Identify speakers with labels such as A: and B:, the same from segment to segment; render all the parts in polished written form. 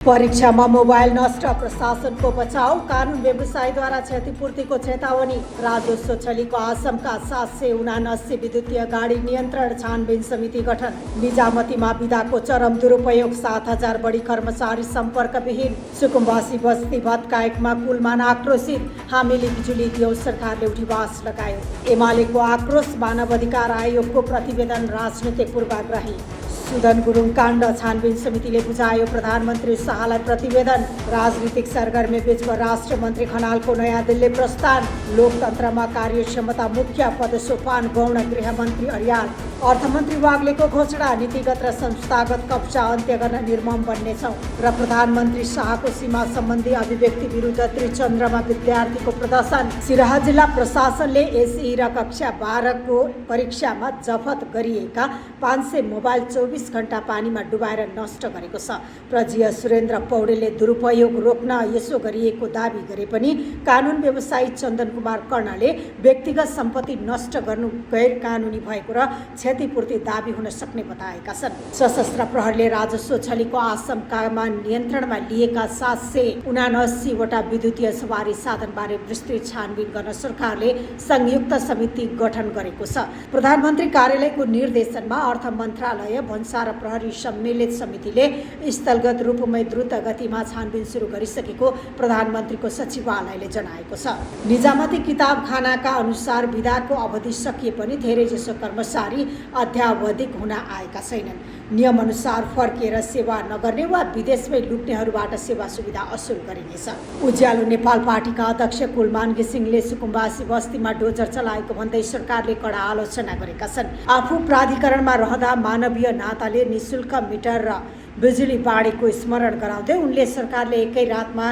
A: परीक्षामा मोबाइल नष्ट, प्रशासनको बचाउ, कानुन व्यवसायीद्वारा क्षतिपूर्तिको चेतावनी। राजस्व छलीको आशंका। 779 विद्युतीय गाडी नियन्त्रण छानबिन समिति गठन। निजामतीमा बिदाको चरम दुरुपयोग। 7000 बढी कर्मचारी सम्पर्कविहीन। सुकुम्बासी बस्ती भत्काएकमा कुलमान आक्रोशित। हामीले बिजुली दियौं, सरकारले उठीवास लगायो। एमालेको आक्रोश। मानव अधिकार आयोगको प्रतिवेदन राजनीतिक पूर्वाग्रही। सुदन गुरुङ काण्ड छानबिन समितिले बुझायो प्रधानमन्त्री शाहलाई प्रतिवेदन। राजनीतिक सरगर्मी बीच परराष्ट्र मन्त्री खनालको नयाँ दिल्ली प्रस्थान। लोकतन्त्रमा कार्यक्षमता मुख्य, पदसोपान गौण। गृहमन्त्री अर्याल। अर्थमन्त्री वाग्लेको घोषणा। नीतिगत र संस्थागत कब्जा अन्त्य गर्न निर्मम बन्नेछौँ र प्रधानमन्त्री शाहको सीमा सम्बन्धी अभिव्यक्ति विरुद्ध त्रिचन्द्रमा विद्यार्थीको प्रदर्शन। सिराहा जिल्ला प्रशासनले एसई र कक्षा 12 को परीक्षामा जफत गरिएका 500 मोबाइल 24 घण्टा पानीमा डुबाएर नष्ट गरेको छ। प्रजीय सुरेन्द्र पौडेलले दुरुपयोग रोक्न यसो गरिएको दावी गरे पनि कानुन व्यवसायी चन्दन कुमार कर्णले व्यक्तिगत सम्पत्ति नष्ट गर्नु गैर कानुनी भएको र क्षतिपूर्ति दावी हुन सक्ने बताएका छन्। सशस्त्र प्रहरीले राजस्व छलीको आशंकामा नियन्त्रणमा लिएका 779 वटा विद्युतीय सवारी साधनबारे विस्तृत छानबिन गर्न सरकारले संयुक्त समिति गठन गरेको छ। प्रधानमन्त्री कार्यालयको निर्देशनमा अर्थ मन्त्रालय, भन्सार र प्रहरी सम्मिलित समितिले स्थलगत रूपमै द्रुत गतिमा छानबिन सुरु गरिसकेको प्रधानमन्त्रीको सचिवालयले जनाएको छ। निजामती किताबखानाका अनुसार बिदाको अवधि सकिए पनि धेरैजसो कर्मचारी अध्यावधिक हुन आएका छैनन्। नियमअनुसार फर्किएर सेवा नगर्ने वा विदेशमै लुट्नेहरूबाट सेवा सुविधा असुल गरिनेछ। उज्यालो नेपाल पार्टीका अध्यक्ष कुलमान घिसिङले सुकुम्बासी बस्तीमा डोजर चलाएको भन्दै सरकारले कडा आलोचना गरेका छन्। आफू प्राधिकरणमा रहँदा मानवीय नाताले निशुल्क मिटर र बिजुली बाँडेको स्मरण गराउँदै उनले सरकारले एकै रातमा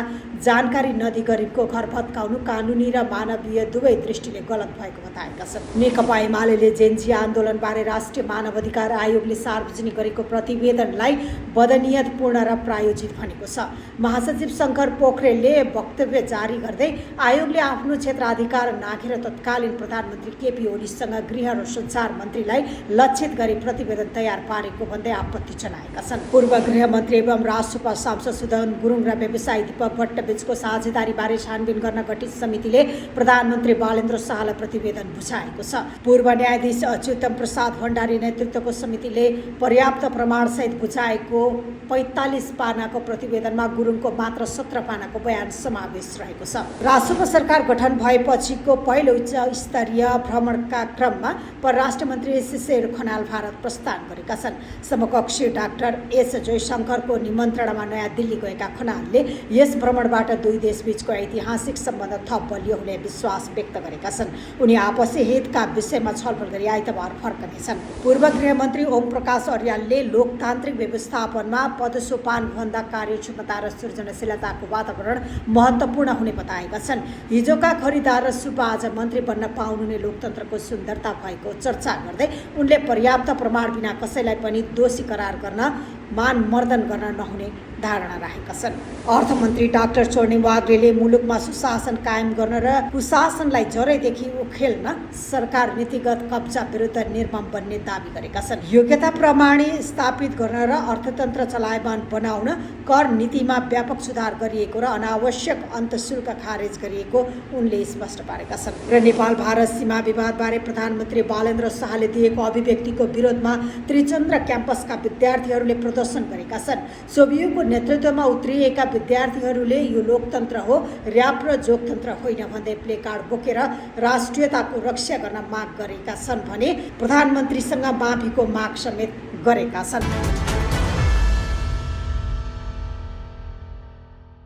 A: जानकारी नदिई गरिबको घर भत्काउनु कानुनी र मानवीय दुवै दृष्टिले गलत भएको बताएका छन्। नेकपा एमाले जेन्जी आन्दोलनबारे राष्ट्रिय मानव अधिकार आयोगले सार्वजनिक गरेको प्रतिवेदनलाई बदनियतपूर्ण र प्रायोजित भनेको छ। महासचिव शङ्कर पोखरेलले वक्तव्य जारी गर्दै आयोगले आफ्नो क्षेत्राधिकार नाघेर तत्कालीन प्रधानमन्त्री केपी ओलीसँग गृह र सञ्चार मन्त्रीलाई लक्षित गरी प्रतिवेदन तयार पारेको भन्दै आपत्ति जनाएका छन्। पूर्व गृहमन्त्री एवं राष्ट्रपा सांसद सुदन गुरुङ र व्यवसायी दीपक भट्टबीचको साझेदारीबारे छानबिन गर्न गठित समितिले प्रधानमन्त्री बालेन्द्र शाहलाई प्रतिवेदन बुझाएको छ। पूर्व न्यायाधीश अच्युतम प्रसाद भण्डारी नेतृत्वको समितिले पर्याप्त प्रमाणसहित बुझाएको 45 पानाको प्रतिवेदनमा गुरुङको मात्र 17 पानाको बयान समावेश रहेको छ। राष्ट्रपा सरकार गठन भएपछिको पहिलो उच्च स्तरीय भ्रमणका क्रममा परराष्ट्र मन्त्री शिशिर खनाल भारत प्रस्थान गरेका छन्। समकक्षी डाक्टर एस जयशङ्करको निमन्त्रणामा नयाँ दिल्ली गएका खनालले यस भ्रमणबाट दुई देशबीचको ऐतिहासिक सम्बन्ध थप बलियो हुने विश्वास व्यक्त गरेका छन्। उनी आपसी हितका विषयमा छलफल गरी आइतबार फर्कनेछन्। पूर्व गृहमन्त्री ओम प्रकाश अर्यालले लोकतान्त्रिक व्यवस्थापनमा पदसोपानभन्दा कार्यक्षमता र सृजनशीलताको वातावरण महत्त्वपूर्ण हुने बताएका छन्। हिजोका खरिदार र सुब्बा आज मन्त्री बन्न पाउनु नै लोकतन्त्रको सुन्दरता भएको चर्चा गर्दै उनले पर्याप्त प्रमाण बिना कसैलाई पनि दोषी करार गर्न, मान मर्दन गर्न नहुने धारणा राखेका छन्। अर्थमन्त्री डाक्टर चोर्नी वाग्लेले मुलुकमा सुशासन कायम गर्न र कुशासनलाई जरैदेखि उखेल्न सरकार नीतिगत कब्जा विरुद्ध निर्मम बन्ने दावी गरेका छन्। योग्यता प्रमाणी स्थापित गर्न र अर्थतन्त्र चलायमान बनाउन कर नीतिमा व्यापक सुधार गरिएको र अनावश्यक अन्तशुल्क खारेज गरिएको उनले स्पष्ट पारेका छन्। र नेपाल भारत सीमा विवादबारे प्रधानमन्त्री बालेन्द्र शाहले दिएको अभिव्यक्तिको विरोधमा त्रिचन्द्र क्याम्पसका विद्यार्थीहरूले प्रदर्शन गरेका छन्। सोभियुको नेतृत्वमा उत्रिएका विद्यार्थीहरूले यो लोकतन्त्र हो, र्याप र जोगतन्त्र होइन भन्दै प्लेकार्ड बोकेर राष्ट्रियताको रक्षा गर्न माग गरेका छन् भने प्रधानमन्त्रीसँग माफीको माग समेत गरेका छन्।